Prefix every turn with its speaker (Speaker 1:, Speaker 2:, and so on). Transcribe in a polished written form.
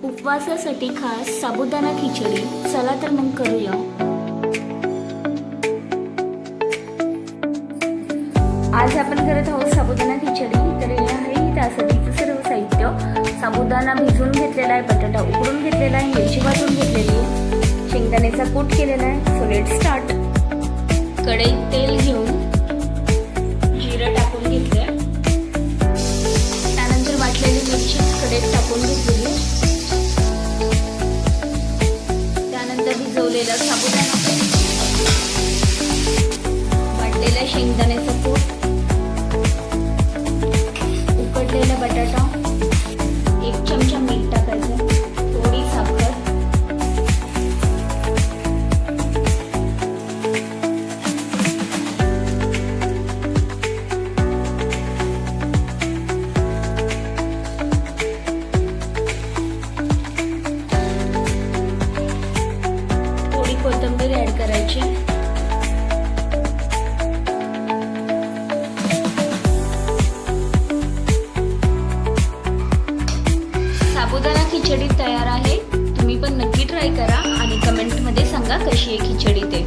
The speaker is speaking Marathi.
Speaker 1: उपवासासाठी खास साबुदाणा खिचडी. चला तर मग करूया. आज आपण करत आहोत साबुदाणा खिचडी. तर हे आहे त्यासाठीचं सर्व साहित्य. साबुदाणा भिजवून घेतलेला आहे, बटाटा उकडून घेतलेला आहे, मिरची भाजून घेतलेली आहे, शेंगदाण्याचा कूट केलेला आहे. So let start. कढईत तेल घेऊन जिरं टाकून घेतले. त्यानंतर वाटलेली मिरची कढईत टाकून घेतलेली. त्यानंतर भिजवलेला साबुदाणा, वाटलेला शेंगदाण्याचा कूट, उकडलेला बटाटा, 1 चमचा मीठ टाकायचं, थोडी साखर, थोडी कोथिंबीर ऍड करायची. साबुदाणा खिचडी तयार आहे. तुम्ही पण नक्की ट्राय करा आणि कमेंटमध्ये सांगा कशी आहे खिचडी ते.